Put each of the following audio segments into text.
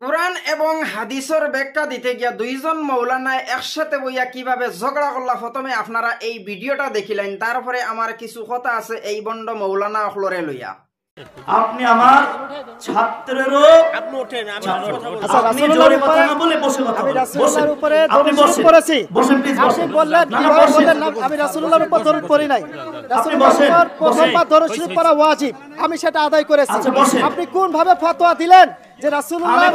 কুরআন এবং হাদিসের ব্যাখ্যা দিতে গিয়া দুইজন মৌলানা একসাথে বইয়া কিভাবে ঝগড়া করলা, প্রথমে আপনারা এই ভিডিওটা দেখিলেন, তারপরে আমার কিছু কথা আছে এই বন্ড মৌলানা অখলরে লইয়া। আপনি আমার ছাত্রেরও আপনি ওঠেন, আপনি জোরে কথা না বলে বসে কথা বলেন। আমি রাসূলুল্লাহর উপরে দরুদ পড়েছি, বসেন প্লিজ, বসেন। বললেন কিভাবে বললেন না, আমি রাসূলুল্লাহর উপর দরুদ পড়ি নাই। রাসূলুল্লাহর উপর প্রথমবার দরুদ শরীফ পড়া ওয়াজিব, আমি সেটা আদায় করেছি। আপনি কোন ভাবে ফতোয়া দিলেন যে রাসূলুল্লাহ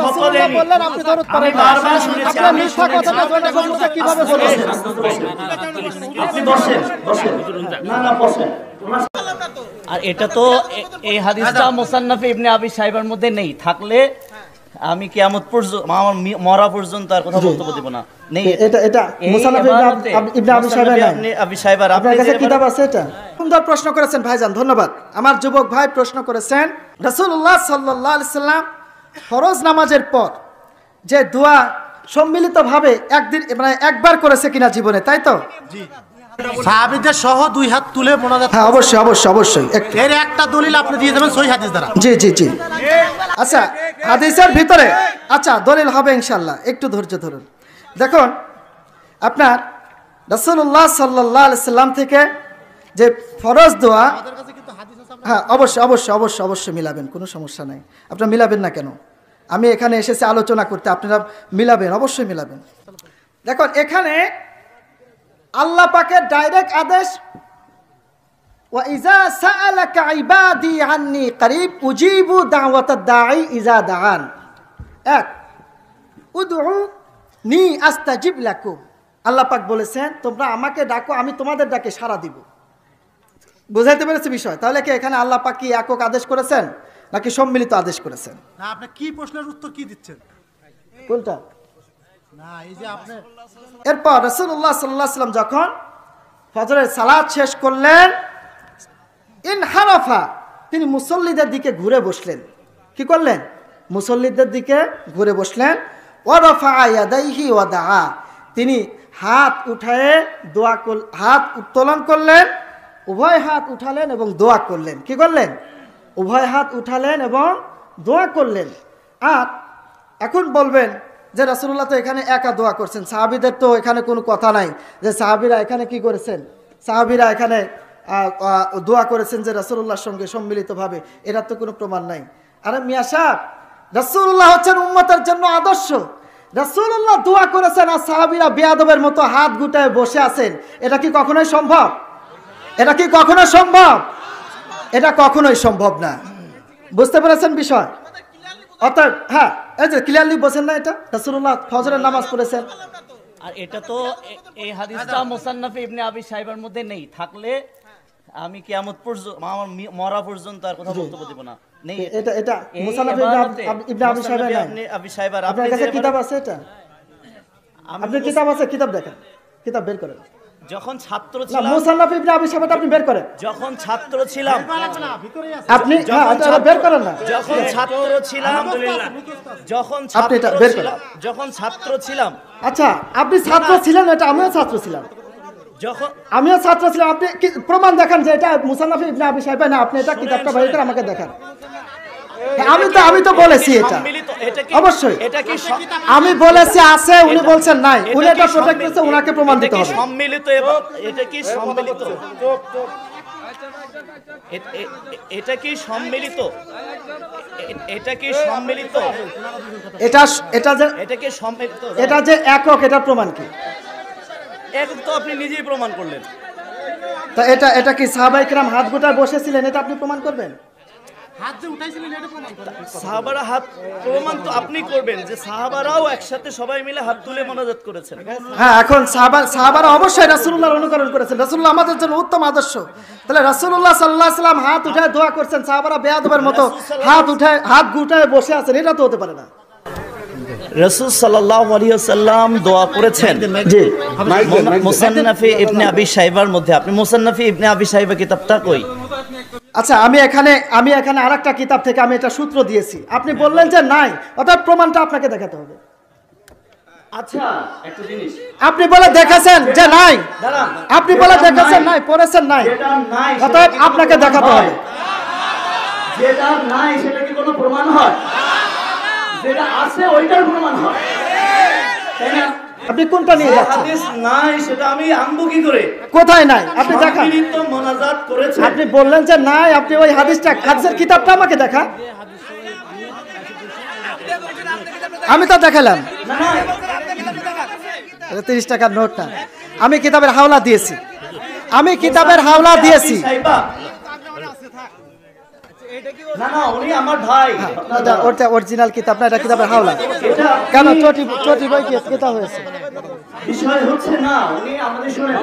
বললেন আপনি দরুদ পড়েন? বারবার শুনেছি, আপনি মিথ্যা কথাটা জনগণকে কিভাবে বলেছেন? আপনি বসেন, বসেন, না না বসেন। আর এটা তো এই হাদিসটা মুসান্নাফে ইবনে আবি শাইবার মধ্যে নেই, থাকলে আমি কিয়ামত পর্যন্ত আমার মরা পর্যন্ত আর কথা বলতে দেব না। নেই, এটা মুসান্নাফে ইবনে আবি শাইবার নাই। আপনি আবি শাইবার আপনার কাছে কিতাব আছে? এটা সুন্দর প্রশ্ন করেছেন ভাইজান, ধন্যবাদ। আমার যুবক ভাই প্রশ্ন করেছেন, রাসূলুল্লাহ সাল্লাল্লাহু আলাইহি সাল্লাম ফরজ নামাজের পর যে দোয়া সম্মিলিতভাবে একদিন মানে একবার করেছে কিনা জীবনে, তাই তো? জি। সাহাবীদের সহ দুই হাত তুলে মোনাজাত। হ্যাঁ, অবশ্যই অবশ্যই অবশ্যই। এর একটা দলিল আপনি দিয়ে দেবেন সহিহ হাদিস দ্বারা। জি জি জি। আচ্ছা, হাদিসের ভিতরে আচ্ছা দলিল হবে ইনশাআল্লাহ, একটু ধৈর্য ধরুন। দেখুন, আপনার রাসূলুল্লাহ সাল্লাল্লাহু আলাইহি সাল্লাম থেকে যে ফরজ দোয়া, হ্যাঁ অবশ্যই অবশ্যই অবশ্যই অবশ্যই মিলাবেন, কোনো সমস্যা নাই। আপনারা মিলাবেন না কেন? আমি এখানে এসেছি আলোচনা করতে, আপনারা মিলাবেন, অবশ্যই মিলাবেন। দেখুন, এখানে আল্লাহ পাকের ডাইরেক্ট আদেশ, ওয়া ইযা সাআলাকা ইবাদি আন্নী করিব উজিবু দাওয়াতাদ দাঈ ইযা দাআন। এক, উদউনি আস্তাজিব লাকুম। আল্লাহ পাক বলেছেন তোমরা আমাকে ডাকো, আমি তোমাদের ডাকে সাড়া দিব। বুঝাইতে পেরেছি বিষয়? তাহলে কি এখানে আল্লাহ পাক কি একক আদেশ করেছেন নাকি সম্মিলিত আদেশ করেছেন? না, আপনি কি প্রশ্নের উত্তর কি দিচ্ছেন? কোনটা? না, এই যে আপনি এরপর রাসূলুল্লাহ সাল্লাল্লাহু আলাইহি ওয়াসাল্লাম যখন ফজরের সালাত শেষ করলেন, ইনহারাফা, তিনি মুসল্লিদের দিকে ঘুরে বসলেন। কি করলেন? মুসল্লিদের দিকে ঘুরে বসলেন। ওয়া রাফা ইয়াদাইহি ওয়া দাআ, তিনি হাত উঠায়ে দোয়া হাত উত্তোলন করলেন, উভয় হাত উঠালেন এবং দোয়া করলেন। কি করলেন? উভয় হাত উঠালেন এবং দোয়া করলেন। আর এখন বলবেন যে রাসূলুল্লাহ তো এখানে একা দোয়া করছেন, সাহাবীদের তো এখানে কোনো কথা নাই যে সাহাবীরা এখানে কি করেছেন, সাহাবীরা এখানে দোয়া করেছেন যে রাসূলুল্লাহর সঙ্গে সম্মিলিতভাবে, এটার তো কোনো প্রমাণ নাই। আরে মিয়া সাহেব, রাসূলুল্লাহ হচ্ছেন উম্মতের জন্য আদর্শ। রাসূলুল্লাহ দোয়া করেছেন আর সাহাবীরা বেয়াদবের মতো হাত গুটায় বসে আছেন, এটা কি কখনোই সম্ভব? এটা কি কখনো সম্ভব? এটা কখনোই সম্ভব না। বুঝতে পেরেছেন বিষয়? অর্থাৎ হ্যাঁ, এই যে ক্লিয়ারলি বলেন না, এটা রাসূলুল্লাহ ফজরের নামাজ পড়েছেন। আর এটা তো এই হাদিসটা মুসান্নাফে ইবনে আবি শাইবার মধ্যে নেই, থাকলে আমি কিয়ামত পর্যন্ত আমার মরা পর্যন্ত আর কথা বলতে দেব না। নেই, এটা মুসান্নাফে ইবনে আবি শাইবার নাই। আপনি আবি শাইবার, আপনার কাছে কিতাব আছে? এটা আপনার কিতাব আছে? কিতাব দেখেন, কিতাব বের করেন। যখন ছাত্র ছিলাম, মুসান্নাফ ইবনে আবি শাইবা আপনি বের করেন। যখন ছাত্র ছিলাম আপনি এটা বের করেন না। যখন ছাত্র ছিলাম, যখন আপনি এটা বের করেন। যখন ছাত্র ছিলাম, আচ্ছা আপনি ছাত্র ছিলেন, এটা আমিও ছাত্র ছিলাম, যখন আমিও ছাত্র ছিলাম। আপনি প্রমাণ দেখান যে এটা মুসান্নাফ ইবনে আবি শাইবা না, আপনি এটা কিতাবটা বের করে আমাকে দেখান। আমি তো বলেছি এটা অবশ্যই, আমি বলেছি আছে, উনি বলছেন নাই, উনি এটা প্রোটেক্ট করছে, উনাকে প্রমাণ দিতে হবে। সম্মিলিত, এটা কি সম্মিলিত? এটা কি সম্মিলিত? এটা কি সম্মিলিত? এটা কি সম্মিলিত? এটা যে একক, এটা প্রমাণ কি? একক তো আপনি নিজেই প্রমাণ করলেন। তা এটা কি সাহাবায়ে কেরাম হাত গোটায় বসেছিলেন, এটা আপনি প্রমাণ করবেন? হাত যে উঠাইছিলেন এটা প্রমাণ করেন। সাহাবারা হাত প্রমাণ তো আপনি করবেন যে সাহাবারাও একসাথে সবাই মিলে হাত তুলে মোনাজাত করেছেন। হ্যাঁ, এখন সাহাবারা অবশ্যই রাসূলুল্লাহর অনুকরণ করেছেন। রাসূলুল্লাহ আমাদের জন্য উত্তম আদর্শ। তাহলে রাসূলুল্লাহ সাল্লাল্লাহু আলাইহি ওয়াসাল্লাম হাত উঠায় দোয়া করছেন, সাহাবারা বেয়াদবের মতো হাত গুটায় বসে আছেন, এটা তো হতে পারে না। রাসূল সাল্লাল্লাহু আলাইহি ওয়াসাল্লাম দোয়া করেছেন জি মুসান্নাফে ইবনে আবি শাইবার মধ্যে। আপনি মুসান্নাফে ইবনে আবি শাইবা কিতাবটা কই? আচ্ছা, আমি এখানে আরেকটা কিতাব থেকে আমি এটা সূত্র দিয়েছি, আপনি বললেন যে নাই, অর্থাৎ প্রমাণটা আপনাকে দেখাতে হবে। আচ্ছা, একটা জিনিস আপনি বলে দেখেছেন যে নাই, আপনি বলে দেখেছেন নাই, পড়েছেন নাই, অর্থাৎ আপনাকে দেখাতে হবে। যেটা নাই সেটা কি কোনো প্রমাণ হয়? যেটা আছে ওইটার প্রমাণ হয়, তাই না? আপনি কোনটা নিয়ে যাচ্ছেন? হাদিস নাই সেটা আমি আনবো কি করে? কোথায় নাই আপনি দেখান। সম্মিলিত মোনাজাত করেছে। আপনি বললেন যে নাই, আপনি ওই হাদিসের কিতাবটা আমাকে দেখা। আমি তো দেখালাম না না 30 টাকার নোট না, আমি কিতাবের হাওলা দিয়েছি, আমি কিতাবের হাওলা দিয়েছি। না না উনি আমার ভাই। ওটা অরিজিনাল কিতাব না, এটা কিতাবের হাওলা। এটা কেন চটি বই কি কিতাব হয়েছে? বিষয় হচ্ছে না, উনি আমাদের শুনেন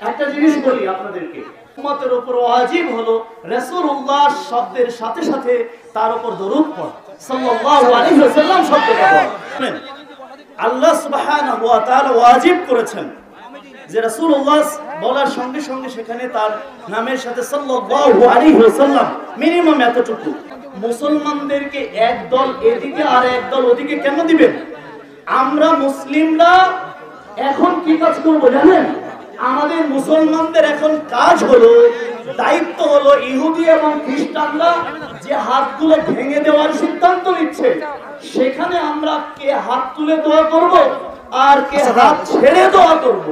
একটা জিনিস বলি আপনাদেরকে, উম্মতের উপর ওয়াজিব হলো রাসূলুল্লাহ শব্দের সাথে সাথে তার উপর দরুদ পড়া, সাল্লাল্লাহু আলাইহি ওয়াসাল্লাম শব্দটা পড়া। শুনেন, আল্লাহ সুবহানাহু ওয়া তাআলা ওয়াজিব করেছেন যে রাসূলুল্লাহ বলার সঙ্গে সঙ্গে সেখানে তার নামের সাথে সাল্লাল্লাহু আলাইহি ওয়াসাল্লাম, মিনিমাম এতটুকু। মুসলমানদেরকে এক দল এদিকে আর এক দল ওদিকে কেন দিবেন? আমরা মুসলিমরা এখন কি কাজ করব জানেন? আমাদের মুসলমানদের এখন কাজ হলো, দায়িত্ব হলো ইহুদি এবং খ্রিস্টানরা যে হাতগুলো ভেঙে দেওয়ার সিদ্ধান্ত নিচ্ছে, সেখানে আমরা কে হাত তুলে দোয়া করব আর কে হাত ছেড়ে দোয়া করব,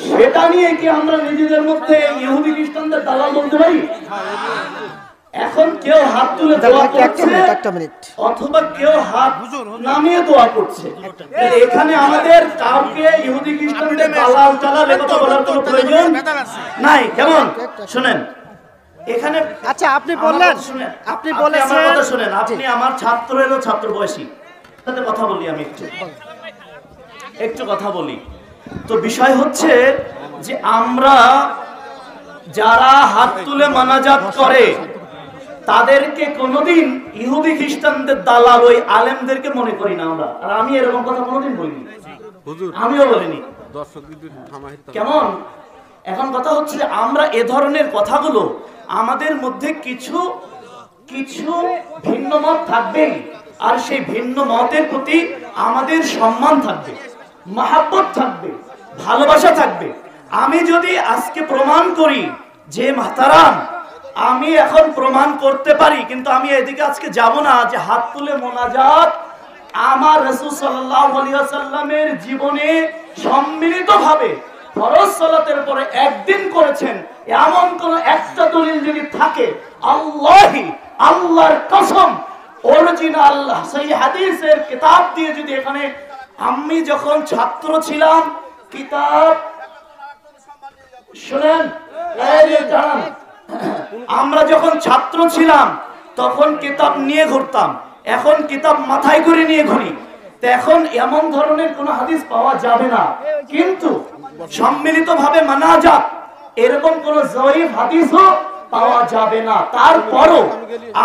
সেটা নিয়ে কি আমরা নিজেদের মধ্যে ইহুদি খ্রিস্টানদের দালাল বলতে পারি? এখন কেউ হাত তুলে দোয়া করছে অথবা কেউ হাত নামিয়ে দোয়া করছে। এখানে আমাদের কাউকে ইহুদি খ্রিস্টানদের দালাল টালাল কথা বলার কোনো প্রয়োজন নাই। কেমন শুনেন, এখানে আচ্ছা আপনি বললেন, আপনি বলেছেন, আমার কথা শুনেন, আপনি আমার ছাত্রেরও ছাত্র বয়সী, সাথে কথা বলি, আমি একটু কথা বলি। তো বিষয় হচ্ছে যে আমরা যারা হাত তুলে মানাজাত করে তাদেরকে কোনোদিন ইহুদি খ্রিস্টানদের দালাল ওই আলেমদেরকে মনে করি না আমরা। আর আমি এরকম কথা কোনোদিন বলিনি, আমিও বলিনি। কেমন? এখন কথা হচ্ছে আমরা এ ধরনের কথাগুলো, আমাদের মধ্যে কিছু কিছু ভিন্ন মত থাকবেই, আর সেই ভিন্ন মতের প্রতি আমাদের সম্মান থাকবে, মহাব্বত থাকবে, ভালোবাসা থাকবে। আমি যদি আজকে প্রমাণ করি যে মাহতারাম, আমি এখন প্রমাণ করতে পারি, কিন্তু আমি এদিকে আজকে যাব না যে হাত তুলে মোনাজাত আমার রাসূল সাল্লাল্লাহু আলাইহি ওয়াসাল্লামের জীবনে সম্মিলিতভাবে ফরজ সালাতের পরে একদিন করেছেন, এমন কোন একটা দলিল যদি থাকে, আল্লাহর কসম অরিজিনাল সহিহ হাদিসের কিতাব দিয়ে যদি এখানে, আমি যখন ছাত্র ছিলাম কিতাব শুনেন, আমরা যখন ছাত্র ছিলাম তখন কিতাব নিয়ে ঘুরতাম, এখন কিতাব মাথায় করে নিয়ে ঘুরি। তো এখন এমন ধরনের কোন হাদিস পাওয়া যাবে না, কিন্তু সম্মিলিত ভাবে মানাজাত এরকম কোন জয়ীফ হাদিসও পাওয়া যাবে না। তারপরও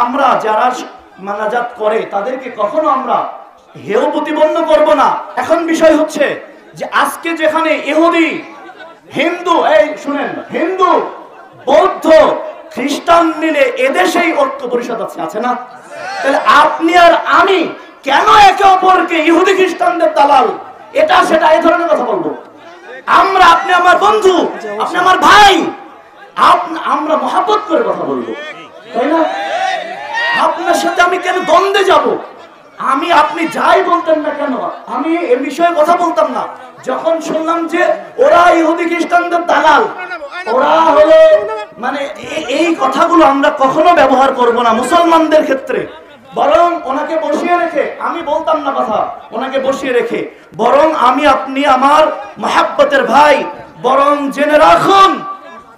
আমরা যারা মানাজাত করে তাদেরকে কখনো আমরা হেয় প্রতিপন্ন করব না। এখন বিষয় হচ্ছে যে আজকে যেখানে ইহুদি, হিন্দু, এই শুনেন, হিন্দু, বৌদ্ধ, খ্রিস্টান মিলে এদেশেই ঐক্য পরিষদ আছে না? তাহলে আপনি আর আমি কেন একে অপরকে ইহুদি খ্রিস্টানদের দালাল এটা সেটা এই ধরনের কথা বলবো? আমরা, আপনি আমার বন্ধু, আপনি আমার ভাই, আমরা মহব্বত করে কথা বলবো, তাই না? আপনার সাথে আমি কেন দ্বন্দ্বে যাব? আমি, আপনি যাই বলতেন না কেন, আমি এ বিষয়ে কথা বলতাম না। যখন শুনলাম যে ওরা ইহুদি খ্রিস্টানদের দালাল, ওরা হলো মানে এই কথাগুলো আমরা কখনো ব্যবহার করব না মুসলমানদের ক্ষেত্রে। বরং ওনাকে বসিয়ে রেখে, আমি বলতাম না কথা, ওনাকে বসিয়ে রেখে বরং আমি, আপনি আমার মহব্বতের ভাই, বরং জেনে রাখুন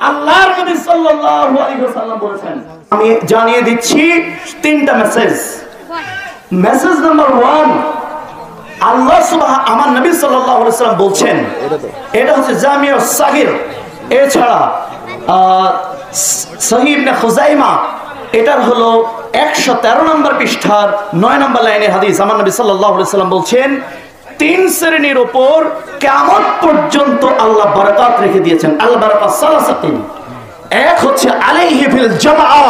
আল্লাহর নবী সাল্লাল্লাহু আলাইহি ওয়াসাল্লাম বলেছেন। আমি জানিয়ে দিচ্ছি তিনটা মেসেজ। মেসেজ নাম্বার 1, আল্লাহ সুবহান, আমার নবী সাল্লাল্লাহু আলাইহি ওয়াসাল্লাম বলছেন, এটা হচ্ছে জামিউস সাগীর, এছাড়া সহিহ ইবনে খুজাইমা, এটার হলো 113 নম্বর পৃষ্ঠার 9 নম্বর লাইনের হাদিস। আমার নবী সাল্লাল্লাহু আলাইহি ওয়াসাল্লাম বলছেন, 3 শ্রেণীর উপর কিয়ামত পর্যন্ত আল্লাহ বারাকাত রেখে দিয়েছেন। আল বারাকাত সালাসাতিন, এক হচ্ছে আলাইহি ফিল জামাআ,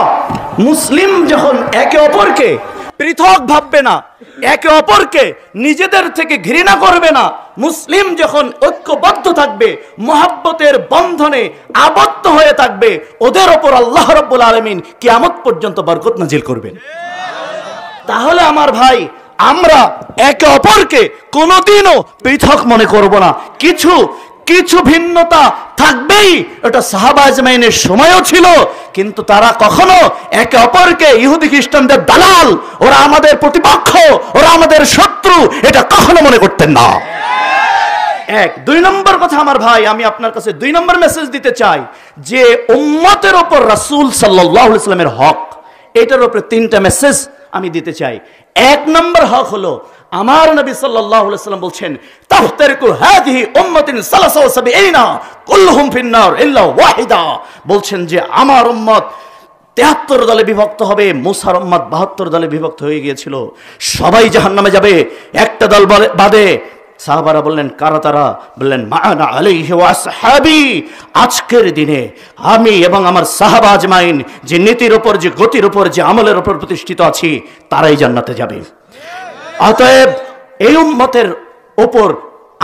মুসলিম যখন একে অপরকে পৃথক ভাববে না, একে অপরকে নিজেদের থেকে ঘৃণা করবে না, মুসলিম যখন ঐক্যবদ্ধ থাকবে, মহব্বতের বন্ধনে আবদ্ধ হয়ে থাকবে, ওদের ওপর আল্লাহ রাব্বুল আলামিন কিয়ামত পর্যন্ত বরকত নাজিল করবেন। তাহলে আমার ভাই, আমরা একে অপরকে কোনোদিনও পৃথক মনে করব না। কিছু কিছু ভিন্নতা থাকবেই, এটা সাহাবা আজমাইনের সময়ও ছিল, কিন্তু তারা কখনো একে অপরকে ইহুদি খ্রিস্টানদের দালাল, ওরা আমাদের প্রতিপক্ষ, ওরা আমাদের শত্রু, এটা কখনো মনে করতেন না। এক। দুই নম্বর কথা আমার ভাই, আমি আপনার কাছে দুই নম্বর মেসেজ দিতে চাই যে উম্মতের ওপর রাসূল সাল্লাল্লাহু আলাইহি ওয়াসাল্লামের হক, এটার উপরে তিনটা মেসেজ আমি দিতে চাই। এক নম্বর হক হলো, আমার নবী সাল্লাল্লাহু আলাইহি ওয়াসাল্লাম বলছেন, তাফতারিকু হাদিহি উম্মাতিন সালাসা ওয়া সাবঈনা কুল্লুহুম ফিন-নার ইল্লা ওয়াহিদা, বলছেন যে আমার উম্মত 73 দলে বিভক্ত হবে। মুসার উম্মত 72 দলে বিভক্ত হয়ে গিয়েছিল, সবাই জাহান্নামে যাবে, একটা দল বাদে। সাহাবারা বললেন, কারা তারা? বললেন, মা'আনা আলাইহি ওয়া আসহাবি, আজকের দিনে আমি এবং আমার সাহাবা আজমাইন যে নীতির উপর, যে গতির উপর, যে আমলের উপর প্রতিষ্ঠিত আছি, তারাই জান্নাতে যাবে। অতএব এই উম্মতের ওপর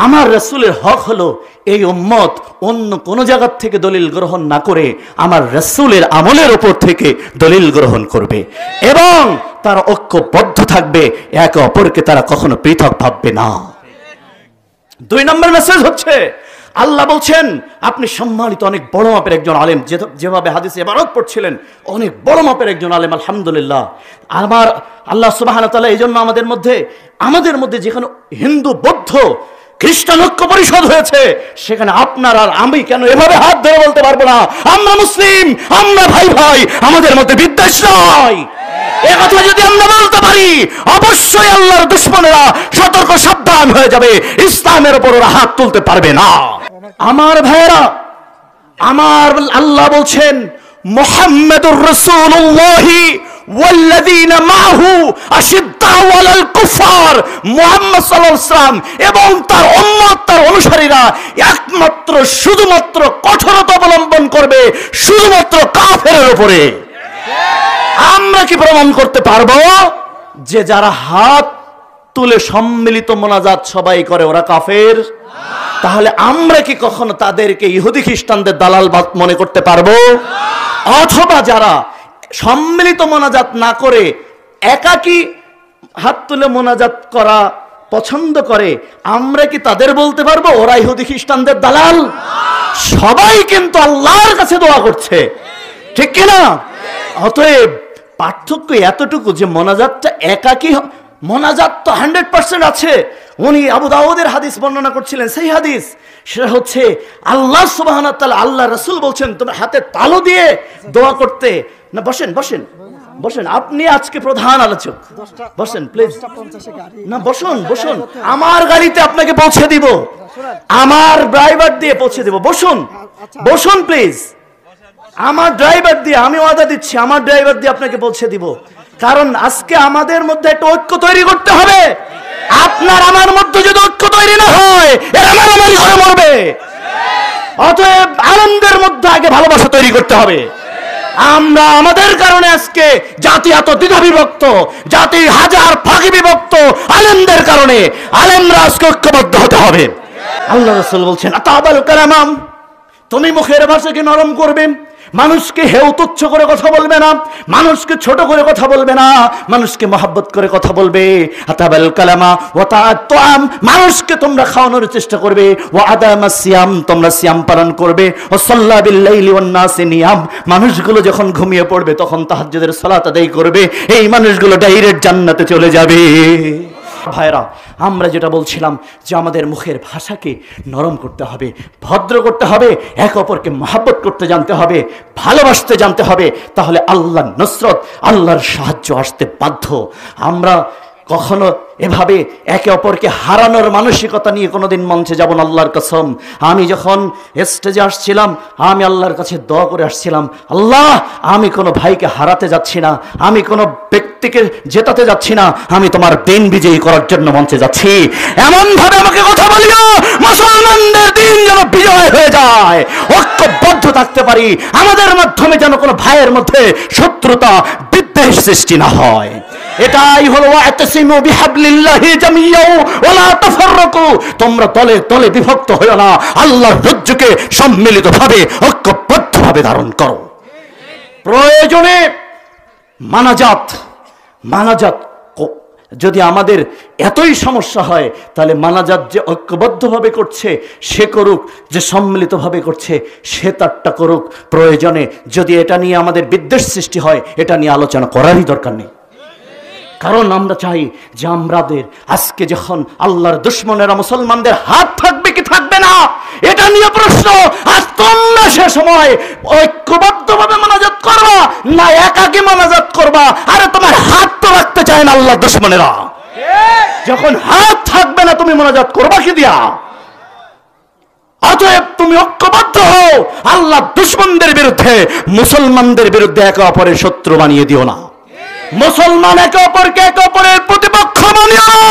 আমার রাসূলের হক হলো, এই উম্মত অন্য কোন জায়গা থেকে দলিল গ্রহণ না করে আমার রাসূলের আমলের উপর থেকে দলিল গ্রহণ করবে এবং তারা ঐক্যবদ্ধ থাকবে, একে অপরকে তারা কখনো পৃথক ভাববে না। দুই নম্বর মেসেজ হচ্ছে, আল্লাহ বলছেন আপনি সম্মানিত অনেক বড় মাপের একজন আলেম, যেভাবে হাদিসে ইবারত পড়ছিলেন, অনেক বড় মাপের একজন আলেম, আলহামদুলিল্লাহ। আমার আল্লাহ সুবহানাহু ওয়া তাআলা এই জন্য আমাদের মধ্যে যেখানে হিন্দু, বৌদ্ধ, খ্রিস্টান ঐক্য পরিষদ হয়েছে, সেখানে আপনার আর আমি কেন এভাবে হাত ধরে বলতে পারবো না আমরা মুসলিম, আমরা ভাই ভাই, আমাদের মধ্যে বিদ্বেষ নয়? এ কথা যদি আমরা বলতে পারি, অবশ্যই আল্লাহর দুশমনেরা সতর্ক সাবধান হয়ে যাবে, ইসলামের উপর ওরা হাত তুলতে পারবে না। আমার ভাইয়েরা, আমার আল্লাহ বলছেন, মুহাম্মাদুর রাসূলুল্লাহ ওয়াল্লাযীনা মাহু আশিদ্দাউ আলাল কুফার, মুহাম্মদ সাল্লাল্লাহু আলাইহি ওয়াসাল্লাম এবং তার উম্মত, তার অনুসারীরা একমাত্র শুধুমাত্র কঠোরতা অবলম্বন করবে শুধুমাত্র কাফেরের উপরে। আমরা কি প্রমাণ করতে পারবো যে যারা হাত তুলে সম্মিলিত মোনাজাত সবাই করে ওরা কাফের? তাহলে আমরা কি কখনো তাদেরকে ইহুদি খ্রিস্টানদের দালাল মনে করতে পারবো? অথবা যারা সম্মিলিত মোনাজাত না করে একাকী হাত তুলে মোনাজাত করা পছন্দ করে, আমরা কি তাদের বলতে পারবো ওরা ইহুদি খ্রিস্টানদের দালাল? সবাই কিন্তু আল্লাহর কাছে দোয়া করছে, ঠিক কিনা? অতএব পার্থক্য এতটুকু যে মোনাজাতটা একাকী, মোনাজাত তো 100% আছে। উনি আবু দাউদের হাদিস বর্ণনা করছিলেন, সেই হাদিস, সেটা হচ্ছে আল্লাহ সুবহানাহু ওয়া তাআলা, আল্লাহ রাসূল বলছেন তোমার হাতে তালু দিয়ে দোয়া করতে না। বসেন বসেন বসেন, আপনি আজকে প্রধান আলোচক, বসেন প্লিজ। না বসুন বসুন, আমার গাড়িতে আপনাকে পৌঁছে দিব, আমার ড্রাইভার দিয়ে পৌঁছে দিব, বসুন বসুন প্লিজ। আমার ড্রাইভার দিয়ে, আমি ওয়াদা দিচ্ছি, আমার ড্রাইভার দিয়ে আপনাকে পৌঁছে দিব। কারণ আজকে আমাদের মধ্যে একটা ঐক্য তৈরি করতে হবে। আপনার আমার মধ্যে যদি ঐক্য তৈরি না হয়, এরা মারামারি করে মরবে। অতএব আলেমদের মধ্যে আগে ভালোবাসা তৈরি করতে হবে। আমরা আমাদের কারণে আজকে জাতি এত দ্বিধা বিভক্ত, জাতি হাজার ভাগে বিভক্ত, আলেমদের কারণে। আলেমরা আজকে ঐক্যবদ্ধ হতে হবে। আল্লাহ রাসূল বলছেন, আতাবাল কালামাম, তুমি মুখের ভাষাকে নরম করবে, মানুষকে হেউ তুচ্ছ করে কথা বলবে না, মানুষকে ছোট করে কথা বলবে না, মানুষকে মহব্বত করে কথা বলবে। আতাবাল কালামা ওয়া তাআম, মানুষকে তোমরা খাওয়ানোর চেষ্টা করবে। ওয়া আদামাস সিয়াম, তোমরা সিয়াম পালন করবে। ওয়া সাল্লা বিল লাইলি ওয়ান নাসি নিয়াম, মানুষগুলো যখন ঘুমিয়ে পড়বে তখন তাহাজ্জুদের সালাত আদায় করবে। এই মানুষগুলো ডাইরেক্ট জান্নাতে চলে যাবে। ভাইরা, আমরা যেটা বলছিলাম যে আমাদের মুখের ভাষাকে নরম করতে হবে, ভদ্র করতে হবে, একে অপরকে মহব্বত করতে জানতে হবে, ভালোবাসতে জানতে হবে, তাহলে আল্লাহর নসরত, আল্লাহর সাহায্য আসতে বাধ্য। আমরা কখনো এভাবে একে অপরকে হারানোর মানসিকতা নিয়ে কোনোদিন মঞ্চে যাব না, আল্লাহর কসম। আমি যখন স্টেজে আসছিলাম, আমি আল্লাহর কাছে দোয়া করে আসছিলাম, আল্লাহ, আমি কোনো ভাইকে হারাতে যাচ্ছি না, আমি কোনো ব্যক্তিকে জেতাতে যাচ্ছি না, আমি তোমার দিন বিজয়ী করার জন্য মঞ্চে যাচ্ছি। এমন ভাবে আমাকে কথা বলিও, মুসলমানদের দিন যেন বিজয় হয়ে যায়, ঐক্যবদ্ধ থাকতে পারি, আমাদের মাধ্যমে যেন কোনো ভাইয়ের মধ্যে শত্রুতা, বিদ্বেষ সৃষ্টি না হয়। এটাই হলো ওয়াতাসিমু বিহাবলিল্লাহি জামিয়া ওয়া লা তাফাররাকু, তোমরা দলে দলে বিভক্ত হয়ো না, আল্লাহর রজ্জুকে সম্মিলিতভাবে ঐক্যবদ্ধভাবে ধারণ করো। প্রয়োজনে মানাজাত যদি আমাদের এতই সমস্যা হয়, তাহলে মানাজাত যে ঐক্যবদ্ধভাবে করছে সে করুক, যে সম্মিলিতভাবে করছে সে তারটা করুক। প্রয়োজনে যদি এটা নিয়ে আমাদের বিদ্বেষ সৃষ্টি হয়, এটা নিয়ে আলোচনা করারই দরকার নেই। কারণ আমরা চাই যে আমাদের আজকে যখন আল্লাহর দুশমনেরা মুসলমানদের হাত থাকবে কি থাকবে না এটা নিয়ে প্রশ্ন, আজ তোমরা সে সময় ঐক্যবদ্ধভাবে মানাজাত করবা না একাকী মানাজাত করবা? আরে তোমার হাত তো রাখতে চায় না আল্লাহর দুশমনেরা। যখন হাত থাকবে না তুমি মানাজাত করবা কি দিয়া? অতএব তুমি ঐক্যবদ্ধ হও আল্লাহর দুশমনদের বিরুদ্ধে, মুসলমানদের বিরুদ্ধে একে অপরের শত্রু বানিয়ে দিও না। মুসলমান একে অপরকে একে অপরের প্রতিপক্ষ বানিও না।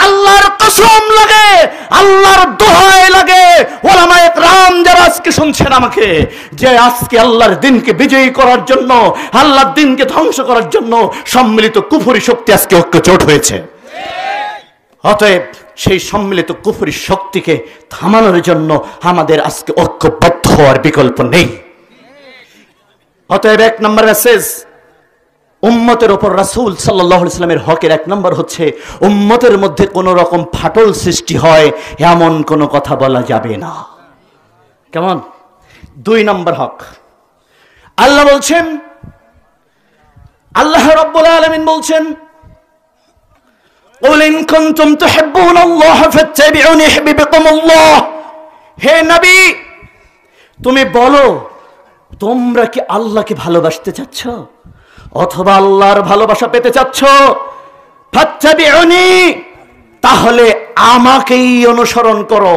আল্লাহর কসম লাগে, আল্লাহর দোহাই লাগে, ওলামায়ে কেরাম যারা আজকে শুনছেন আমাকে, যে আজকে আল্লাহর দ্বীনকে বিজয়ী করার জন্য, আল্লাহর দ্বীনকে ধ্বংস করার জন্য সম্মিলিত কুফরি শক্তি আজকে ঐক্যজোট হয়েছে। অতএব সেই সম্মিলিত কুফরি শক্তিকে থামানোর জন্য আমাদের আজকে ঐক্যবদ্ধ হওয়ার বিকল্প নেই। অতএব এক নম্বর মেসেজ উম্মতের উপর রাসূল সাল্লাল্লাহু আলাইহি ওয়াসাল্লামের হকের এক নম্বর হচ্ছে উম্মতের মধ্যে কোনো রকম ফাটল সৃষ্টি হয় এমন কোনো কথা বলা যাবে না। কেমন? 2 নম্বর হক আল্লাহ বলছেন, আল্লাহ রাব্বুল আলামিন বলছেন, কুল ইন কুনতুম তুহিব্বুনাল্লাহ ফাত্তাবিউনি ইউহিব্বুকুমুল্লাহ। হে নবী তুমি বলো, তোমরা কি আল্লাহকে ভালোবাসতে চাচ্ছ অথবা আল্লাহর ভালোবাসা পেতে চাচ্ছ? ফাত্তাবিউনি, তাহলে আমাকেই অনুসরণ করো,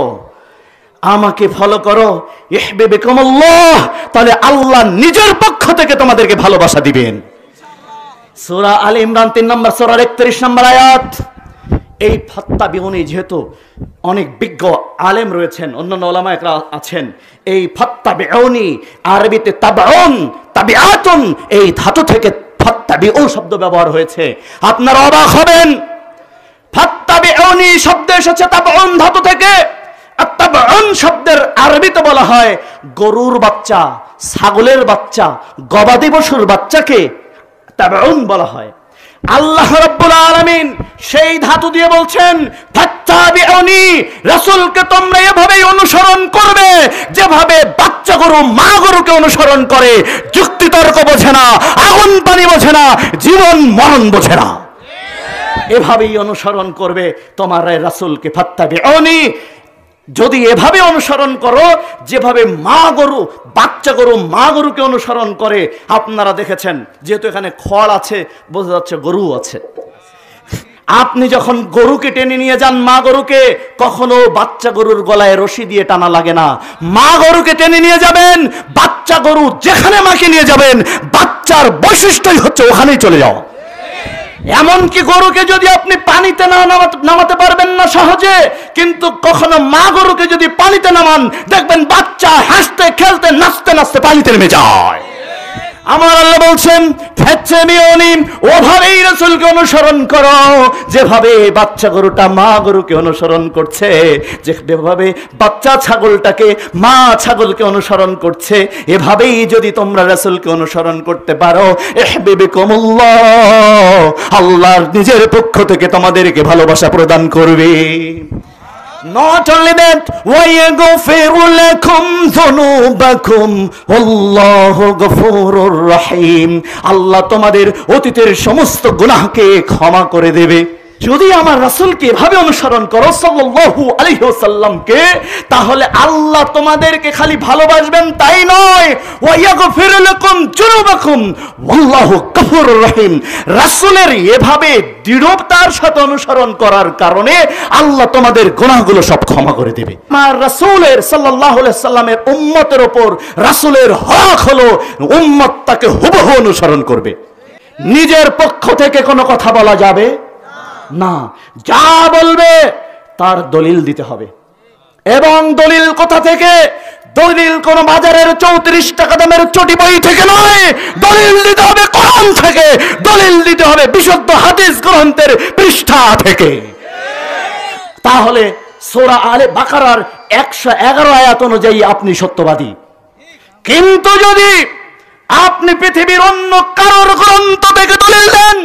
আমাকে ফলো করো। ইউহিব্বুকুমুল্লাহ, তাহলে আল্লাহ নিজের পক্ষ থেকে তোমাদেরকে ভালোবাসা দিবেন। সূরা আলে ইমরান 3 নম্বর সূরার 31 নম্বর আয়াত। এই ফাত্তাবিউনি, যেহেতু অনেক বিজ্ঞ আলেম রয়েছেন, অন্যান্য উলামা একরা আছেন, এই ফাত্তাবিউনি আরবিতে তাবউন তাবিআতুন এই ধাতু থেকে ফাত্তাবিউ শব্দ ব্যবহার হয়েছে। আপনারা অবাক হবেন, ফাত্তাবিউনি শব্দ এসেছে তাবউন ধাতু থেকে। আর তাবউন শব্দের আরবিতে বলা হয় গরুর বাচ্চা, ছাগলের বাচ্চা, গবাদি পশুর বাচ্চাকে তাবউন বলা হয়। আল্লাহ রাব্বুল আলামিন সেই ধাতু দিয়ে বলছেন ফাত্তাবিউনি, রাসূলকে তোমরা এভাবেই অনুসরণ করবে যেভাবে বাচ্চা গরু মা গরুকে অনুসরণ করে। যুক্তি তর্ক বোঝে না, আগুন পানি বোঝে না, জীবন মরণ বোঝে না, এভাবেই অনুসরণ করবে তোমার রাসূলকে। ফাত্তাবিউনি, যদি এভাবে অনুসরণ করো যেভাবে মা গরু বাচ্চা গরু মা গরুকে অনুসরণ করে। আপনারা দেখেছেন, যেহেতু এখানে খড় আছে বোঝা যাচ্ছে গরু আছে। আপনি যখন গরুকে টেনে নিয়ে যান, মা গরুকে, কখনো বাচ্চা গরুর গলায় রশি দিয়ে টানা লাগে না। মা গরুকে টেনে নিয়ে যাবেন, বাচ্চা গরু যেখানে মাকে নিয়ে যাবেন বাচ্চার বৈশিষ্ট্যই হচ্ছে ওখানেই চলে যাও। এমনকি গরুকে যদি আপনি পানিতে নামাতে পারবেন না সহজে, কিন্তু কখনো মা গরুকে যদি পানিতে নামান দেখবেন বাচ্চা হাসতে খেলতে নাচতে নাচতে পানিতে নেমে যায়। আমার আল্লাহ বলছেন ফাত্তাবিউনি, ওভাবেই রাসূলকে অনুসরণ করো যেভাবে বাচ্চা গরুটা মা গরুকে অনুসরণ করছে, যেভাবে বাচ্চা ছাগলটাকে মা ছাগলকে অনুসরণ করছে। এভাবেই যদি তোমরা রাসূলকে অনুসরণ করতে পারো, ইউহিব্বুকুমুল্লাহ, আল্লাহর নিজের পক্ষ থেকে তোমাদেরকে ভালোবাসা প্রদান করবে। Not only that, وَيَغْفِرُ لَكُمْ ذُنُوبَكُمْ وَاللَّهُ غَفُورٌ رَحِيمٌ, আল্লাহ তোমাদের অতীতের সমস্ত গুনাহকে ক্ষমা করে দেবে। যদি আমার রাসূলকে এভাবে অনুসরণ করো সাল্লাল্লাহু আলাইহি ওয়াসাল্লামকে, তাহলে আল্লাহ তোমাদেরকে খালি ভালোবাসবেন তাই নয়, ওয়ায়াগফিরু লাকুম যুনুবাকুম ওয়াল্লাহু গফুরুর রহিম। রাসূলের এভাবে দৃঢ়তার সাথে অনুসরণ করার কারণে আল্লাহ তোমাদের গুনাহগুলো সব ক্ষমা করে দেবে। আমার রাসূলের সাল্লাল্লাহু আলাইহি ওয়াসাল্লামের উম্মতের উপর রাসূলের হক হলো উম্মত তাকে হুবহু অনুসরণ করবে। নিজের পক্ষ থেকে কোনো কথা বলা যাবে না, যা বলবে তার দলিল দিতে হবে। এবং দলিল কোথা থেকে? দলিল কোন বাজারের 34 টাকা দামের চটি বই থেকে নয়, দলিল দিতে হবে কোরআন থেকে, দলিল দিতে হবে বিশুদ্ধ হাদিস গ্রন্থের পৃষ্ঠা থেকে। তাহলে সূরা আলে বাকারার 111 আয়াত অনুযায়ী আপনি সত্যবাদী। কিন্তু যদি আপনি পৃথিবীর অন্য কারোর গ্রন্থ থেকে দলিল দেন,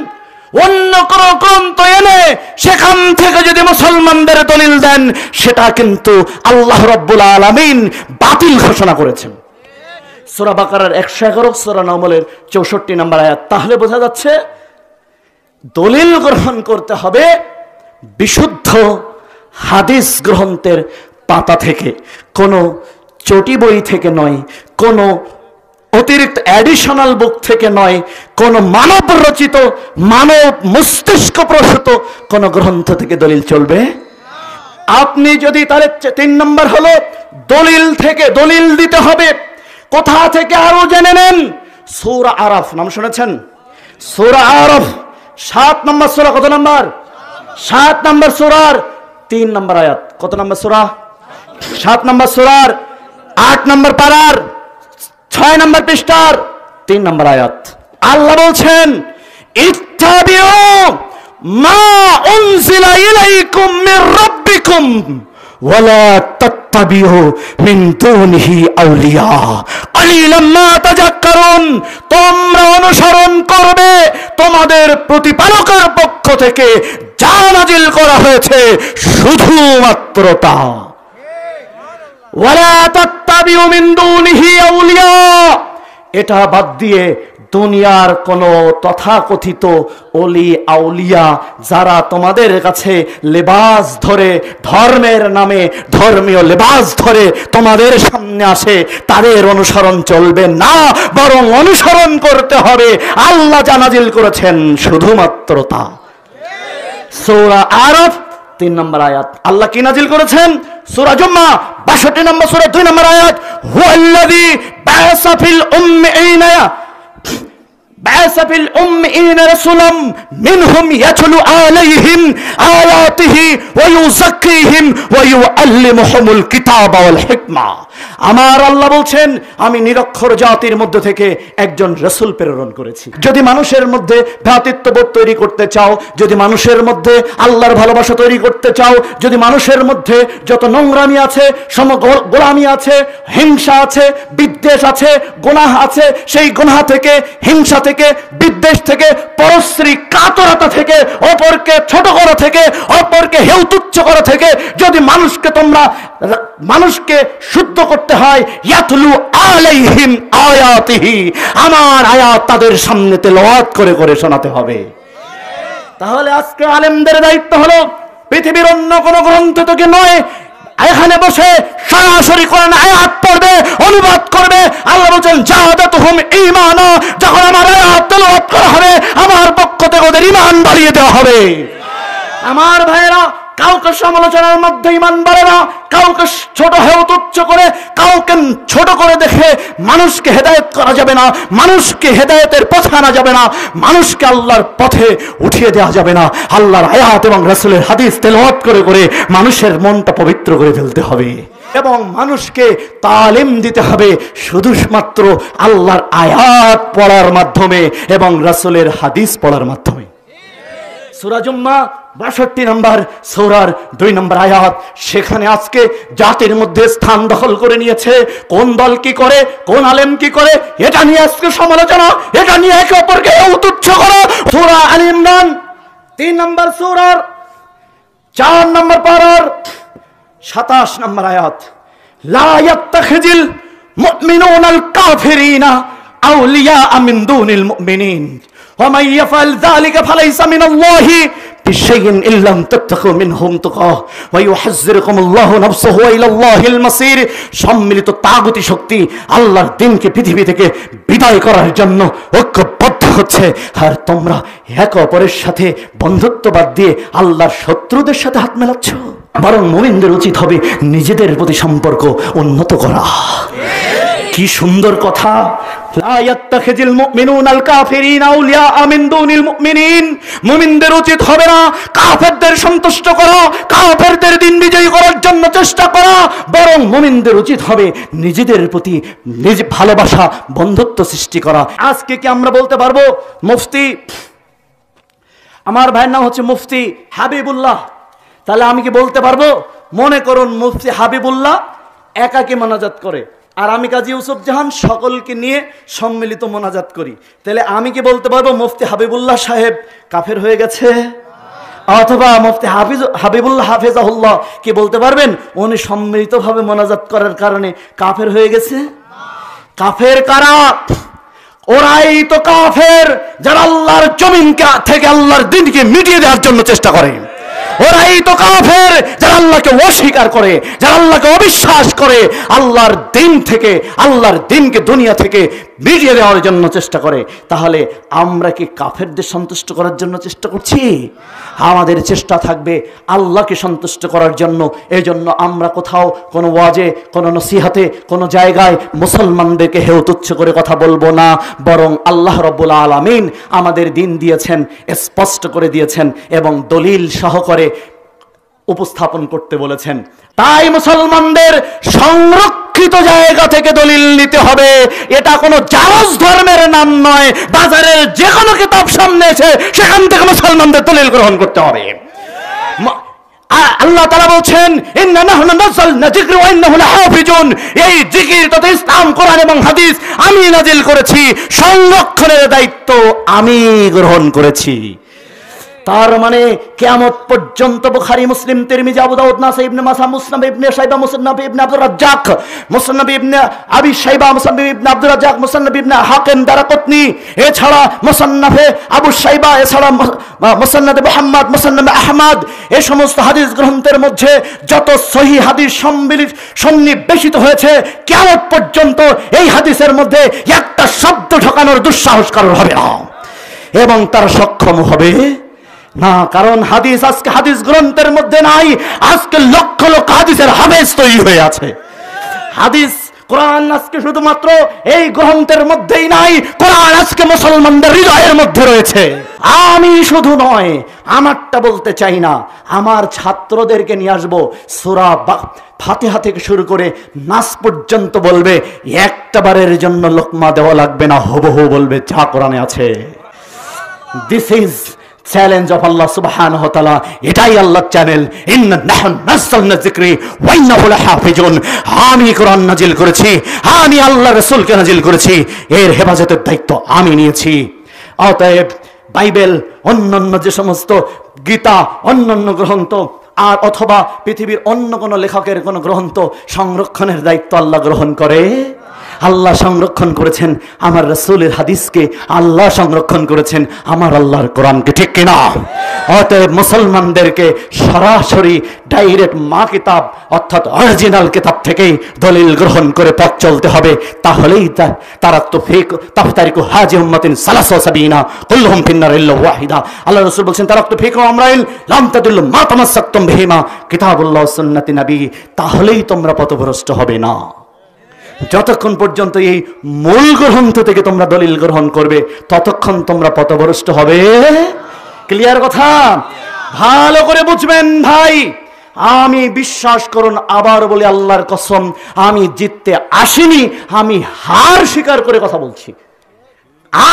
অন্য কোন গ্রন্থ এনে সেখান থেকে যদি মুসলমানদের দলিল দেন, সেটা কিন্তু আল্লাহ রাব্বুল আলামিন বাতিল ঘোষণা করেছেন। সূরা বাকারার 111, সূরা নামলের 64 নম্বর আয়াত। তাহলে বোঝা যাচ্ছে দলিল গ্রহণ করতে হবে বিশুদ্ধ হাদিস গ্রন্থের পাতা থেকে, কোনো চটি বই থেকে নয়, কোনো অতিরিক্ত অ্যাডিশনাল বুক থেকে নয়, কোনো মানব রচিত, মানব মস্তিষ্ক প্রসূত কোন গ্রন্থ থেকে দলিল চলবে। আপনি যদি তাহলে 3 নম্বর হলো দলিল থেকে দলিল দিতে হবে। কোথা থেকে আরো জেনে নেন, সূরা আরাফ নাম শুনেছেন? সূরা আরাফ 7 নম্বর সূরা। কত নম্বর? 7 নম্বর সূরার 3 নম্বর আয়াত। কত নম্বর সূরা? 7 নম্বর সূরার 8 নম্বর পারার 6 নম্বর পৃষ্ঠার 3 নম্বর আয়াত। আল্লাহ বলছেন, ইত্তাবিউ মা উনজিলা ইলাইকুম মির রাব্বিকুম ওয়ালা তাত্তাবিউ মিন দুনিহি আউলিয়া কালিলাম মা তাযাক্কারুন। তোমরা অনুসরণ করবে তোমাদের প্রতিপালকের পক্ষ থেকে যা নাজিল করা হয়েছে, শুধুমাত্র তা। ওয়ালা তাত্তাবিউ মিন দুনিহি আউলিয়া, এটা বাদ দিয়ে দুনিয়ার কোন তথাকথিত ওলি আউলিয়া যারা তোমাদের কাছে লেবাস ধরে, ধর্মের নামে ধর্মীয় লেবাস ধরে তোমাদের সামনে আসে, তাদের অনুসরণ চলবে না, বরং অনুসরণ করতে হবে আল্লাহ যা নাজিল করেছেন, শুধুমাত্র তা। সূরা আরাফ 3 নম্বর আয়াত। আল্লাহ কি নাজিল করেছেন? সূরা জুম্মা 62 নম্বর সূরা 2 নম্বর আয়াত, হুয়াল্লাযী বা'আসা ফিল উম্মিয়িনা রাসূলাম মিনহুম ইয়াতলু আলাইহিম আয়াতিহি ওয়া ইউযাক্কিহিম ওয়া ইউআল্লিমুহুমুল কিতাবা ওয়াল হিকমা। আমার আল্লাহ বলছেন, আমি নিরক্ষর জাতির মধ্যে থেকে একজন রাসূল প্রেরণ করেছি। যদি মানুষের মধ্যে ভ্রাতৃত্ববোধ তৈরি করতে চাও, যদি মানুষের মধ্যে আল্লাহর ভালোবাসা তৈরি করতে চাও, যদি মানুষের মধ্যে যত নোংরামি আছে, গোলামি আছে, হিংসা আছে, বিদ্বেষ আছে, গুনাহ আছে, সেই গুনাহ থেকে, হিংসা থেকে, বিদ্বেষ থেকে, পরশ্রী কাতরতা থেকে, অপরকে ছোট করা থেকে, অপরকে হেয় তুচ্ছ করা থেকে যদি মানুষকে শুদ্ধ করতে হয়, ইয়াতলু আলাইহিম আয়াতিহি, আমার আয়াত তাদের সামনে তেলাওয়াত করে করে শোনাতে হবে। তাহলে আজকে আলেমদের দায়িত্ব হলো পৃথিবীর অন্য কোন গ্রন্থ থেকে নয়, এখানে বসে সরাসরি কোরআন আয়াত পড়বে, অনুবাদ করবে। আল্লাহ বলেন, জাদাতুহুম ঈমানা, যখন আমার আয়াত তেলাওয়াত করা হবে, আমার পক্ষ থেকে ওদের ঈমান বাড়িয়ে দেওয়া হবে। আমার ভাইয়েরা, কাউকে সমালোচনার মধ্যে ঈমান বাড়ে না, কাউকে ছোট হেয় তুচ্ছ করে, কাউকে ছোট করে দেখে মানুষকে হেদায়েত করা যাবে না, মানুষকে হেদায়েতের পথে আনা যাবে না, মানুষকে আল্লাহর পথে উঠিয়ে দেওয়া যাবে না। আল্লাহর আয়াত এবং রাসূলের হাদিস তেলাওয়াত করে করে মানুষের মনটা পবিত্র করে ফেলতে হবে এবং মানুষকে তালিম দিতে হবে শুধুমাত্র আল্লাহর আয়াত পড়ার মাধ্যমে এবং রাসূলের হাদিস পড়ার মাধ্যমে। সূরা জুম্মা 62 নম্বর সূরার 2 নম্বর আয়াত। সেখানে আজকে জাতির মধ্যে স্থান দখল করে নিয়েছে কোন দল কি করে, কোন আলেম কি করে, এটা নিয়ে আজকে সমালোচনা, এটা নিয়ে একে অপরকে তুচ্ছ করা। সূরা আল ইমরান 3 নম্বর সূরার 4 নম্বর পারার 27 নম্বর আয়াত, লা ইয়াত্তাখিযুল মুমিনুনাল কাফিরিনা আউলিয়া মিন দুনিল মুমিনিন ওয়া মান ইয়াফআল যালিকা ফালাইসা মিনাল্লাহি বিশাইইন ইল্লাম তাত্তাকু মিনহুম তুকা ওয়া ইউহাজ্জিরুকুমুল্লাহু নাফসাহু ওয়া ইলাল্লাহিল মাসির। সম্মিলিত তাগুতি শক্তি আল্লাহর দ্বীনকে পৃথিবী থেকে বিদায় করার জন্য ঐক্যবদ্ধ হচ্ছে, আর তোমরা একে অপরের সাথে বন্ধুত্ববাদ দিয়ে আল্লাহর শত্রুদের সাথে হাত মেলাচ্ছ। বরং মুমিনদের উচিত হবে নিজেদের প্রতি সম্পর্ক উন্নত করা। কি সুন্দর কথা! লা ইয়াত্তাখিযুল মুমিনুনাল কাফিরিনা আউলিয়া মিন দুনিল মুমিনিন। মুমিনদের উচিত হবে না কাফেরদের সন্তুষ্ট করা, কাফেরদের দিন বিজয়ী করার জন্য চেষ্টা করা, বরং মুমিনদের উচিত হবে নিজেদের প্রতি নিজ ভালোবাসা, বন্ধুত্ব সৃষ্টি করা। আজকে কি আমরা বলতে পারবো মুফতি, আমার ভাইয়ের নাম হচ্ছে মুফতি হাবিবুল্লাহ, তাহলে আমি কি বলতে পারবো, মনে করুন মুফতি হাবিবুল্লাহ একাকী মোনাজাত করে, আর আমি কাজী ইউসুফ জাহান সকলকে নিয়ে সম্মিলিত মোনাজাত করি, তাহলে আমি কি বলতে পারবো মুফতি হাবিবুল্লাহ সাহেব কাফের হয়ে গেছে? অথবা মুফতি হাবিবুল্লাহ হাফেজাহুল্লাহ কি বলতে পারবেন উনি সম্মিলিতভাবে মোনাজাত করার কারণে কাফের হয়ে গেছে? কাফের কারা? ওরাই তো কাফের যারা আল্লাহর জমিন থেকে আল্লাহর দিনকে মিটিয়ে দেওয়ার জন্য চেষ্টা করে। ওরাই তো কাফের যারা আল্লাহকে অস্বীকার করে, যারা আল্লাহকে অবিশ্বাস করে, আল্লাহর দিন থেকে, আল্লাহর দিনকে দুনিয়া থেকে মিটিয়ে দেওয়ার জন্য চেষ্টা করে। তাহলে আমরা কি কাফেরদের সন্তুষ্ট করার জন্য চেষ্টা করছি? আমাদের চেষ্টা থাকবে আল্লাহকে সন্তুষ্ট করার জন্য। এই জন্য আমরা কোথাও কোনো ওয়াজে, কোনো নসিহাতে, কোনো জায়গায় মুসলমানদেরকে হেয় তুচ্ছ করে কথা বলবো না, বরং আল্লাহ রাব্বুল আলামিন আমাদের দিন দিয়েছেন, স্পষ্ট করে দিয়েছেন এবং দলিল সহকারে উপস্থাপন করতে বলেছেন। তাই মুসলমানদের সংরক্ষিত জায়গা থেকে দলিল নিতে হবে। এটা কোনো জারজ ধর্মের নাম নয়। বাজারের যে কোনো কিতাব সামনে এসে সেখান থেকে মুসলমানদের দলিল গ্রহণ করতে হবে। আল্লাহ তাআলা বলছেন ইন্না নাহনু নাযালনা যিকরা ওয়া ইন্নাহু লাহাফিজুন, এই জিকির তথা ইসলাম, কোরআন এবং হাদিস আমি নাজিল করেছি, সংরক্ষণের দায়িত্ব আমি গ্রহণ করেছি। তার মানে কিয়ামত পর্যন্ত বুখারী, মুসলিম, তিরমিজি, আবু দাউদ, নাসাই, ইবনে মাসা, মুসনাদ ইবনে শাইবা, মুসনাদ ইবনে আব্দুর রাজ্জাক, মুসনাদ ইবনে আবি শাইবা, মুসনাদ ইবনে আব্দুর রাজ্জাক, মুসনাদ ইবনে হাকিম, দারাকুতনি, এছাড়া মুসন্নাফে আবু শাইবা, এছাড়া মুসন্নাদ মুহাম্মদ, মুসন্নাদ আহমদ, এই সমস্ত হাদিস গ্রন্থের মধ্যে যত সহিহ হাদিস সন্নিবেশিত হয়েছে, কিয়ামত পর্যন্ত এই হাদিসের মধ্যে একটা শব্দ ঢোকানোর দুঃসাহস কারণ হবে না এবং তারা সক্ষম হবে না। কারণ হাদিস আজকে হাদিস গ্রন্থের মধ্যে নাই, আজকে লক্ষ লক্ষ হাদিসের হাফেজ তৈরি হয়ে আছে। হাদিস কোরআন আজকে শুধুমাত্র এই গ্রন্থের মধ্যেই নাই, কোরআন আজকে মুসলমানদের হৃদয়ের মধ্যে রয়েছে। আমি শুধু নয়, আমারটা বলতে চাই না, আমার ছাত্রদেরকে নিয়ে আসবো, সূরা ফাতিহা থেকে শুরু করে নাস পর্যন্ত বলবে, একটা বারের জন্য লোকমা দেওয়া লাগবে না, হুবহু বলবে যা কোরআনে আছে। দিস ইজ চ্যালেঞ্জ অফ আল্লাহ সুবহানাহু ওয়া তাআলা। এটাই আল্লাহর চ্যানেল, ইন্না নাহনু নাযালনা যিকরি ওয়া ইন্নাহু লাহাফিজুন। আমি কোরআন নাজিল করেছি, আমি আল্লাহ রাসূলকে নাজিল করেছি, এর হেফাজতের দায়িত্ব আমি নিয়েছি। অতএব বাইবেল, অন্যান্য যে সমস্ত গীতা, অন্যান্য গ্রন্থ আর অথবা পৃথিবীর অন্য কোনো লেখকের কোনো গ্রন্থ সংরক্ষণের দায়িত্ব আল্লাহ গ্রহণ করে। আল্লাহ সংরক্ষণ করেছেন আমার রাসূলের হাদিসকে, আল্লাহ সংরক্ষণ করেছেন আমার আল্লাহর কোরআনকে, ঠিক কিনা? অতএব মুসলমানদেরকে সরাসরি ডাইরেক্ট মা কিতাব অর্থাৎ অরিজিনাল কিতাব থেকেই দলিল গ্রহণ করে পথ চলতে হবে। তাহলেই তারাক্তু ফিক তাফতারিকু হাজি উম্মাতিন সালাসা সাবিনা কুল্লুহুম ফিন্নার ইল্লা ওয়াহিদা। আল্লাহ রাসূল বলেন তারাক্তু ফিকুম আমরাইন লাম তাদুল্লু মা তামাসসাকতুম বিহিমা কিতাবুল্লাহ ওয়া সুন্নাতি নবী। তাহলেই তোমরা পথভ্রষ্ট হবে না। যতক্ষণ পর্যন্ত এই মূল গ্রন্থ থেকে তোমরা দলিল গ্রহণ করবে, ততক্ষণ তোমরা পথভ্রষ্ট হবে। ক্লিয়ার কথা? ভালো করে বুঝবেন ভাই। আমি বিশ্বাস করুন, আবার বলে আল্লাহর কসম, আমি জিততে আসিনি, আমি হার স্বীকার করে কথা বলছি।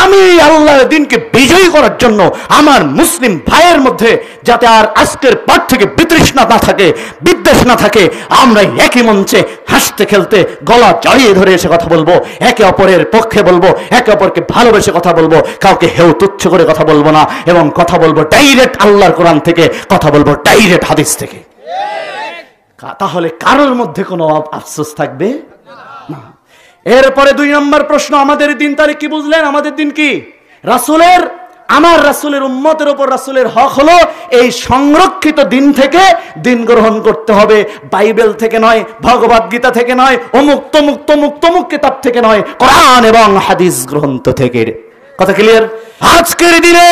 আমি আল্লাহর দিনকে বিজয়ী করার জন্য আমার মুসলিম ভাইয়ের মধ্যে যাতে আর আজকের পর থেকে বিতৃষ্ণা না থাকে, বিদ্বেষ না থাকে, আমরা একই মঞ্চে হাসতে খেলতে গলা জড়িয়ে ধরে এসে কথা বলবো, একে অপরের পক্ষে বলবো, একে অপরকে ভালোবেসে কথা বলবো, কাউকে হেউ তুচ্ছ করে কথা বলবো না, এবং কথা বলবো ডাইরেক্ট আল্লাহর কোরআন থেকে, কথা বলবো ডাইরেক্ট হাদিস থেকে। তাহলে কারোর মধ্যে কোনো আফসোস থাকবে না। এরপরে 2 নম্বর প্রশ্ন, আমাদের দিন তাহলে কি বুঝলেন? আমাদের দিন কি? রাসূলের, আমার রাসূলের উম্মতের উপর রাসূলের হক হলো এই সংরক্ষিত দিন থেকে দিন গ্রহণ করতে হবে। বাইবেল থেকে নয়, ভগবত গীতা থেকে নয়, অমুক তমুক তমুক তমুক কিতাব থেকে নয়, কোরআন এবং হাদিস গ্রন্থ থেকে। কথা ক্লিয়ার? আজকের দিনে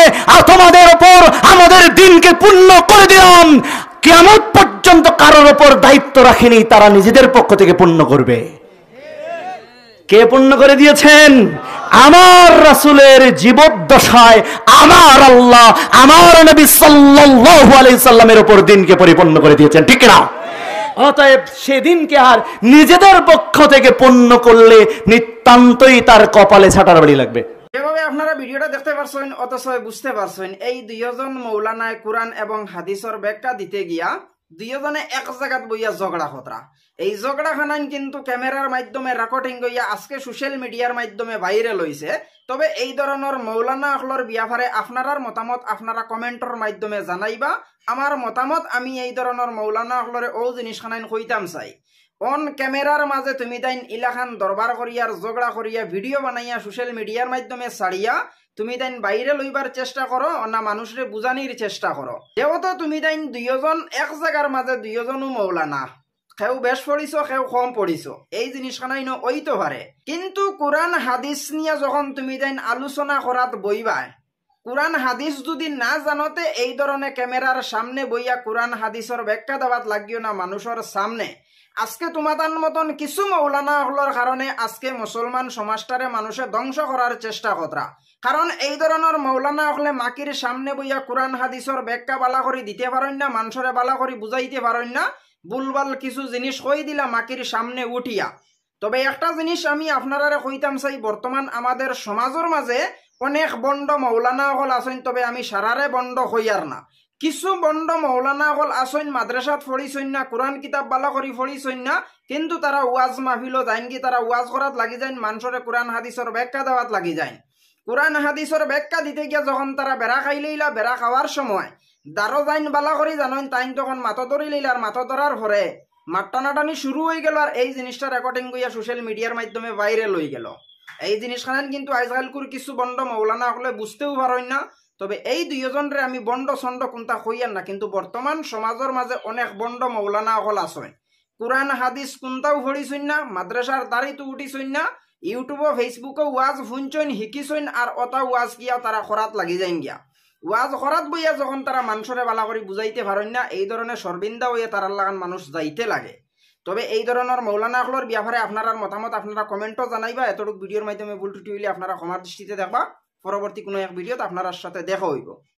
তোমাদের উপর আমাদের দিনকে পূর্ণ করে দিলাম, কিয়ামত পর্যন্ত কারোর উপর দায়িত্ব রাখিনি, তারা নিজেদের পক্ষ থেকে পূর্ণ করবে। কে পূর্ণ করে দিয়েছেন? আমার রাসূলের জীবদ্দশায় আমার আল্লাহ আমার নবী সাল্লাল্লাহু আলাইহি সাল্লামের উপর দিনকে পরিপূর্ণ করে দিয়েছেন, ঠিক না? অতএব সেদিনকে আর নিজেদের পক্ষ থেকে পূর্ণ করলে নিতান্তই তার কপালে ছাটার বাড়ি লাগবে। যেভাবে আপনারা ভিডিওটা দেখতে পারছেন, অথচ বুঝতে পারছেন এই 2জন মৌলানায় কোরআন এবং হাদিসের ব্যাখ্যা দিতে গিয়া দুইজনে এক জায়গাত বইয়া ঝগড়া খতরা। এই ঝগড়া খানান কিন্তু ক্যামেরার মাধ্যমে রেকর্ডিং হইয়া আজকে সোশ্যাল মিডিয়ার মাধ্যমে ভাইরাল হইছে। তবে এই ধরনের মৌলানা আকলর ব্যাপারে আপনার মতামত আপনারা কমেন্টর মাধ্যমে জানাইবা। আমার মতামত আমি এই ধরনের মৌলানা আকলরে ও জিনিস খানাইন কইতাম চাই। অন ক্যামেরার মাঝে তুমি তাইন ইলাখান দরবার করিয়ার ঝগড়া করিয়া ভিডিও বানাইয়া সোশ্যাল মিডিয়ার মাধ্যমে ছাড়িয়া তুমি তাইন বাইরে লইবার চেষ্টা করো না মানুষরে বুঝানির চেষ্টা করো। যেহেতু তুমি তাইন দুইজন এক জায়গার মাঝে দুইজনও মৌলানা, কেউ বেশ পড়িছ কেউ কম পড়িছ, এই জিনিস খানাই ওইতে পারে। কিন্তু কোরআন হাদিস নিয়ে যখন তুমি তাইন আলোচনা করাত বইবাই, কোরআন হাদিস যদি না জানতে এই ধরনের ক্যামেরার সামনে বইয়া কোরআন হাদিসের ব্যাখ্যা দেওয়াত লাগিও না মানুষের সামনে। আজকে তোমাদের মতন কিছু মৌলানা হলোর কারণে আজকে মুসলমান সমাজটারে মানুষে ধ্বংস করার চেষ্টা করা। কারণ এই ধরনের মৌলানা হলে মাকির সামনে বইয়া কোরআন হাদিসের ব্যাখ্যা বালা করে দিতে পারেন না, মানুষরে বালা করে বুঝাইতে পারেন না, বুলবাল কিছু জিনিস কই দিলা মাকির সামনে উঠিয়া। তবে একটা জিনিস আমি আপনারা কইতাম চাই, বর্তমান আমাদের সমাজের মাঝে অনেক বন্ড মৌলানা হল আছেন। তবে আমি সারারে বন্ড হইয়ার না, কিছু বন্ড মৌলানা হল আসেন মাদ্রাসাত পড়িছইন না, কোরআন কিতাব বালা করি পড়িছইন না, কিন্তু তারা ওয়াজ মাহফিলও যাইন কি তারা ওয়াজ করাত লাগি যান, মানুষরে কোরআন হাদিসের ব্যাখ্যা দেওয়াত লাগি যায়। কোরআন হাদিসের ব্যাখ্যা দিতে গিয়া যখন তারা বেড়া খাইলেইলা, বেড়া খাওয়ার সময় দারো যাইন বালা করি জানেন তাইন তখন মাথা ধরি লইলার, মাথা ধরার পরে মাঠ টানাটানি শুরু হয়ে গেল। আর এই জিনিসটা রেকর্ডিং করিয়া সোশ্যাল মিডিয়ার মাধ্যমে ভাইরাল হয়ে গেল। এই জিনিসখান কিন্তু আজকালকুর কিছু বন্ড মৌলানা হলে বুঝতেও পারেন না। তবে এই দুইজনরে আমি বন্ড ছন্দ কোনটা হইয়ার না, কিন্তু বর্তমান সমাজের মাঝে অনেক বন্ড মৌলানা হল আসেন। কোরআন হাদিস কোনটাও পড়িছইন না, মাদ্রাসার দাঁড়িয়ে উঠিছইন না, ইউটিউব ফেসবুকে ওয়াজ শুনছইন শিকিছইন, আর অতা ওয়াজ গিয়া তারা খরাত লাগি যাইন গিয়া। ওয়াজ খরাত বইয়া যখন তারা মানুষরে বালা করে বুঝাইতে পারেন না, এই ধরনের সর্বিন্দা হইয়া তারার লাগান মানুষ যাইতে লাগে। তবে এই ধরনের মৌলানা আকলর ব্যাপারে আপনার মতামত আপনারা কমেন্টও জানাইবা। এতটুকু ভিডিওর মাধ্যমে ভুল ত্রুটি হইলে আপনারা ক্ষমার দৃষ্টিতে দেখবা। পরবর্তী কোনো এক ভিডিওতে আপনার সাথে দেখা হইব।